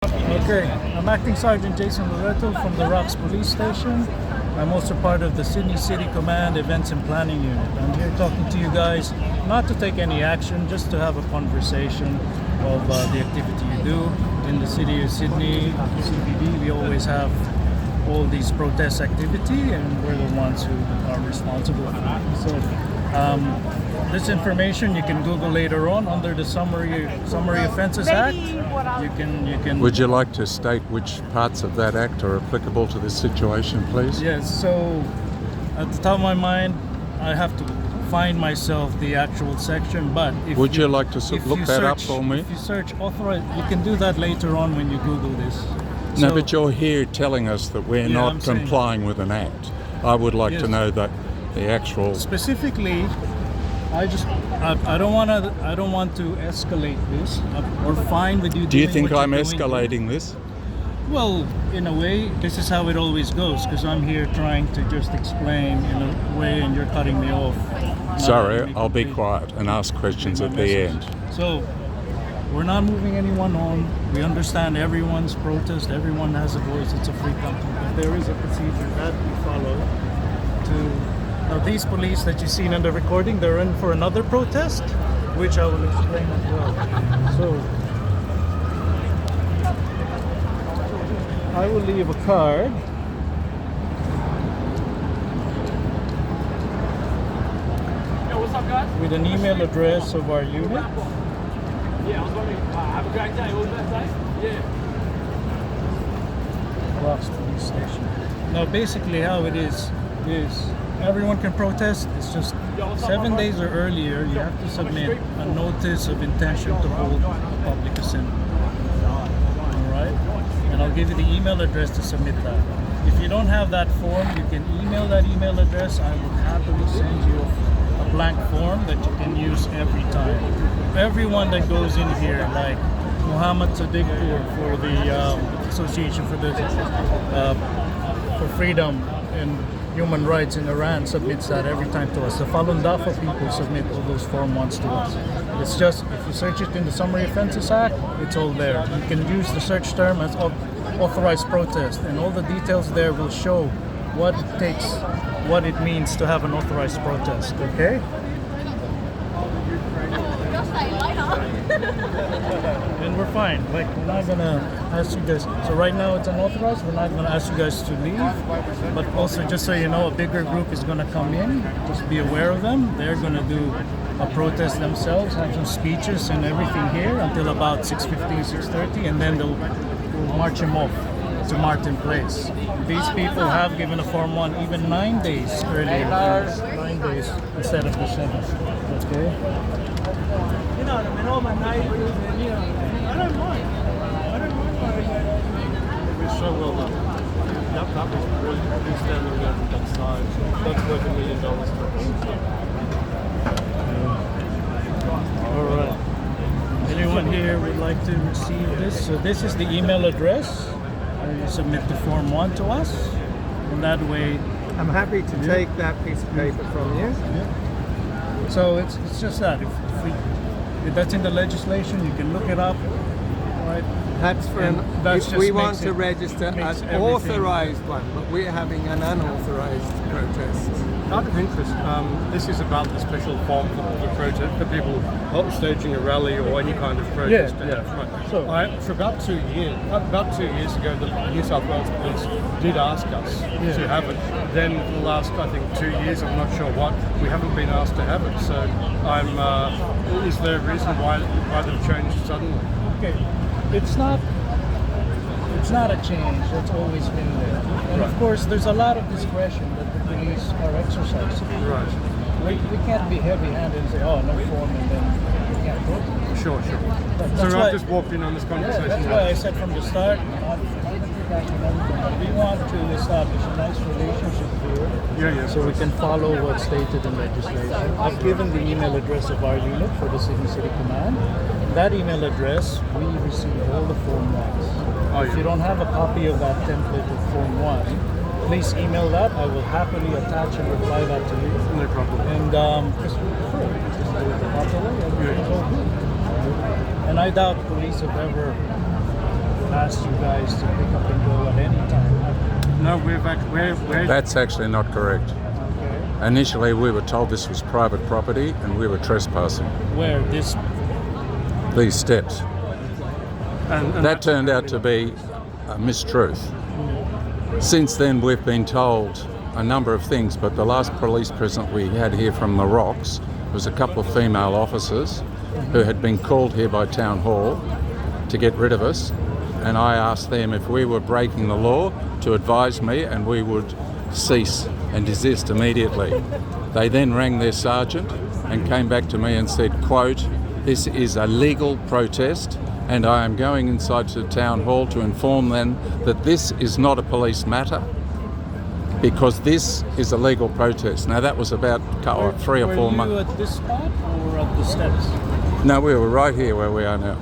Okay, I'm Acting Sergeant Jason Loreto from the Rocks Police Station. I'm also part of the Sydney City Command Events and Planning Unit. I'm here talking to you guys not to take any action, just to have a conversation of the activity you do. In the city of Sydney, CBD, we always have all these protest activity and we're the ones who are responsible for it. So this information you can Google later on under the Summary Offences Act. You can. Would you like to state which parts of that act are applicable to this situation, please? Yes. So at the top of my mind, I have to find myself the actual section. But if would you like to look that up for me? If you search authorized, you can do that later on when you Google this. No, So, but you're here telling us that we're Yeah, not I'm saying- complying with an act. I would like to Yes. know that the actual. specifically, I don't want to escalate this. We're fine with you. Do you doing think what I'm you're doing. escalating this? Well, in a way, this is how it always goes. Because I'm here trying to just explain in a way, and you're cutting me off. Sorry, I'll be quiet and ask questions at the end. So, we're not moving anyone on. We understand everyone's protest. Everyone has a voice. It's a free country. But there is a procedure that we follow to. Now, these police that you've seen in the recording, they're in for another protest, which I will explain as well. So, I will leave a card. Yo, what's up, guys? With an email address of our unit. Yeah, I was wondering, have a great day, all the best, eh? Yeah. Rocks Police Station. Now, basically, how it is everyone can protest. It's just 7 days or earlier, you have to submit a notice of intention to hold a public assembly. All right? And I'll give you the email address to submit that. If you don't have that form, you can email that email address. I will happily send you a blank form that you can use every time. Everyone that goes in here, like Muhammad Sadiqpur for the Association for Freedom and Human Rights in Iran, submits that every time to us. The Falun Dafa people submit all those Form 1s to us. It's just, if you search it in the Summary Offences Act, it's all there. You can use the search term as authorized protest, and all the details there will show what it takes, what it means to have an authorized protest, okay? And we're fine. Like, we're not gonna ask you guys. So right now it's unauthorized. We're not gonna ask you guys to leave. But also, just so you know, a bigger group is gonna come in. Just be aware of them. They're gonna do a protest themselves, have some speeches and everything here until about 6:15, 6:30, and then they'll march him off to Martin Place. These people have given a Form 1 even 9 days earlier. 9 days instead of the 7th. Okay. You know, I mean, all my neighbors, and, you know, I don't mind. It was so well done. That was really standing out on that side. That's worth $1 million for us. All right. Anyone here would like to receive this? So this is the email address. You submit the Form 1 to us. And that way, I'm happy to take that piece of paper from you. so it's just that. If that's in the legislation, you can look it up. Right? That's for And that's if just we want makes to it- register makes an everything- authorized one, but we're having an unauthorized protest. Out of interest, this is about the special form for the protest, for people not staging a rally or any kind of protest. Yeah, to yeah. have. Right. So- For about 2 years ago, the New South Wales Police did ask us to have it. Then for the last, I think, 2 years, I'm not sure what, we haven't been asked to have it. So is there a reason why they've changed suddenly? Okay. It's not a change. It's always been there. And of course, there's a lot of discretion that the police are exercising. Right. We can't be heavy-handed and say, oh, no form, and then we can't protest. Sure. That's So why- I've just walked in on this Yeah, conversation. that's why I said from the start, we want to establish a nice relationship here. Yeah. So we can follow what's stated in legislation. I've given the email address of our unit for the Sydney City Command. That email address, we receive all the Form 1s. If you don't have a copy of that template of Form 1, please email that. I will happily attach and reply that to you. No problem. And just do it the proper way. Everything's all good. And I doubt police have ever asked you guys to pick up and go at any time. No, we're That's actually not correct. Okay. Initially, we were told this was private property and we were trespassing. Where this? These steps. and That turned out to be a mistruth. Since then, we've been told a number of things, but the last police present we had here from the Rocks was a couple of female officers who had been called here by Town Hall to get rid of us, and I asked them if we were breaking the law to advise me and we would cease and desist immediately. They then rang their sergeant and came back to me and said, quote, "This is a legal protest and I am going inside to Town Hall to inform them that this is not a police matter because this is a legal protest." Now that was about 3 or 4 months. Were you at this spot or at the steps? No, we were right here where we are now.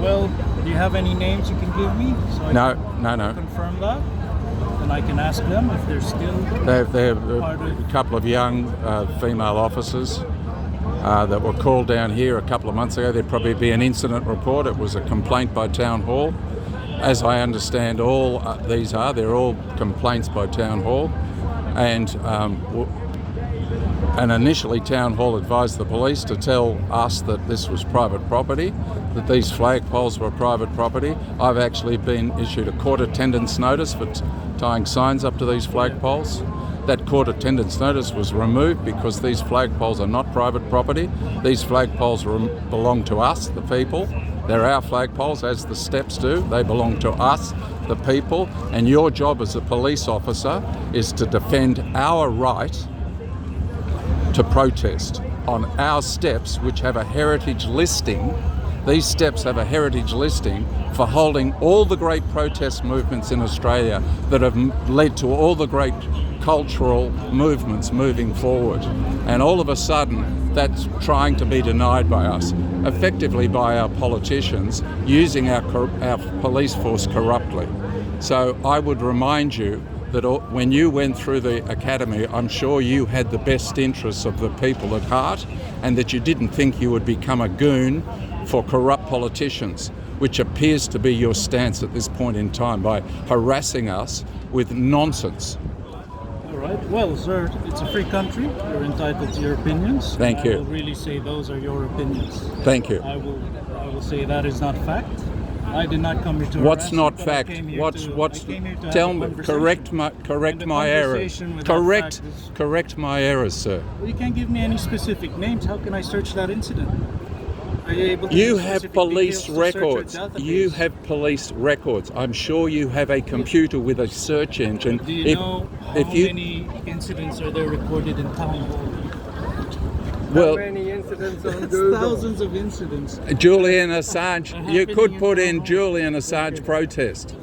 Well, do you have any names you can give me? So I No, can no. confirm that? And I can ask them if they're still They're part a of... couple of young female officers that were called down here a couple of months ago. There'd probably be an incident report. It was a complaint by Town Hall. As I understand, all they're all complaints by Town Hall. And initially Town Hall advised the police to tell us that this was private property, that these flagpoles were private property. I've actually been issued a court attendance notice for tying signs up to these flagpoles. That court attendance notice was removed because these flagpoles are not private property. These flagpoles belong to us, the people. They're our flagpoles, as the steps do. They belong to us, the people. And your job as a police officer is to defend our right to protest on our steps, which have a heritage listing. These steps have a heritage listing for holding all the great protest movements in Australia that have led to all the great cultural movements moving forward. And all of a sudden, that's trying to be denied by us, effectively by our politicians, using our police force corruptly. So I would remind you that when you went through the academy, I'm sure you had the best interests of the people at heart, and that you didn't think you would become a goon for corrupt politicians, which appears to be your stance at this point in time by harassing us with nonsense. All right. Well, sir, it's a free country. You're entitled to your opinions. Thank you. I will really say those are your opinions. Thank you. I will say that is not fact. I did not come here to What's harass not you, but I fact? came here What's to- what's? I came here to have Tell a me. conversation. Correct And my the errors. conversation with that Correct. fact is- Correct my errors, sir. Well, you can't give me any specific names. How can I search that incident? Are you able to You give have specific police details to search your records. database? You have police records. I'm sure you have a computer with a search engine. Do you know how if you many incidents are there recorded in Town Hall? well, How many incidents on It's Google? thousands of incidents. Julian Assange, you happening could in put Town in Hall. Julian Assange protest.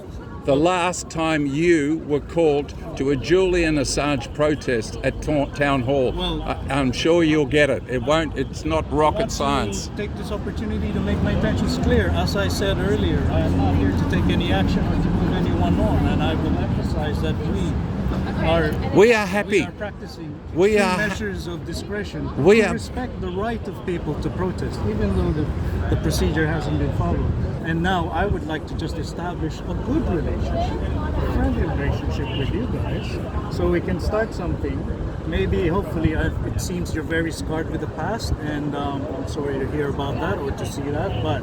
The last time you were called to a Julian Assange protest at Town Hall, Well- I'm sure you'll get it. It's not rocket Want to science. take this opportunity to make my intentions clear. As I said earlier, I am not here to take any action or to move anyone on, and I will emphasize that we are happy. practicing We extreme are- measures of discretion. We We are- respect the right of people to protest, even though the procedure hasn't been followed. And now I would like to just establish a good relationship, a friendly relationship with you guys, so we can start something. Maybe, hopefully, it seems you're very scarred with the past, and I'm sorry to hear about that or to see that, but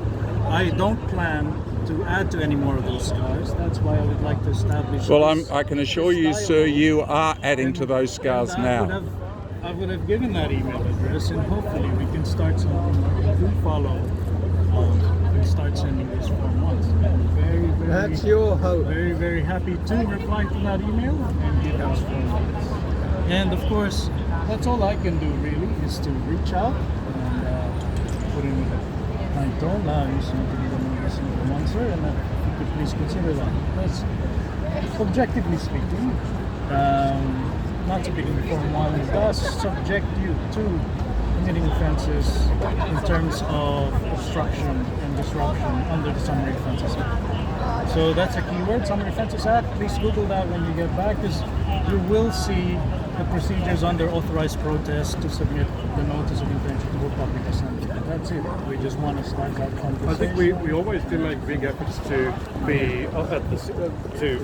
I don't plan to add to any more of those scars. That's why I would like to establish. Well, this- I can assure you, this sir, dialogue. you are adding to those scars And now. I would have given that email address, and hopefully we can start something. Do follow and start sending this form once. Very, very. That's your hope. Very, very happy to reply to that email and give those form once. And of course, that's all I can do really is to reach out and put in my tone. You seem to be the more reasonable one, sir, and if you could please consider that. That's objectively speaking. Not to begin Form 1 does subject you to committing offences in terms of obstruction and disruption under the Summary Offences Act. So that's a keyword, Summary Offences Act. Please Google that when you get back, because you will see the procedures under authorized protest to submit the notice of intention to the public assembly. That's it. We just want to start that conversation. I think we always do make big efforts to be at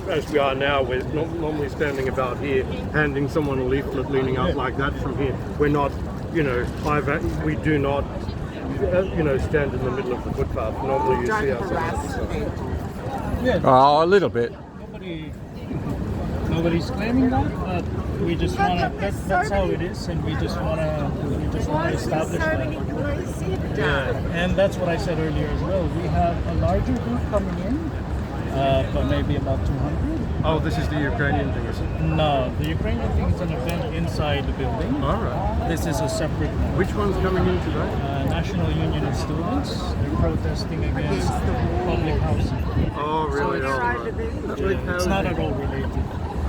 as we are now. We're normally standing about here, handing someone a leaflet, leaning out like that from here. We're not, we do not, stand in the middle of the footpath. Normally you see us. Yeah. Oh, a little bit. Nobody's claiming that, but we just want to. That's how it is, and we just want to establish that. Yeah, and that's what I said earlier as well. We have a larger group coming in, but maybe about 200. Oh, this is the Ukrainian thing, is it? No, the Ukrainian thing is an event inside the building. All right. This is a separate one. Which one's coming in today? National Union of Students. They're protesting against public housing. Oh, really? So it's not at all related.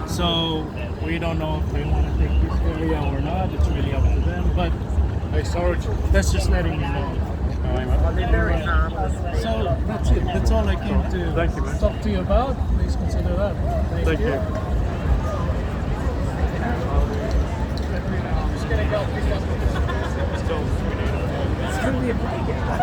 So we don't know if they want to take this area or not. It's really up to them. But that's just letting you know. So that's it. That's all I came to talk to you about. Please consider that. Thank you. It's gonna be a break.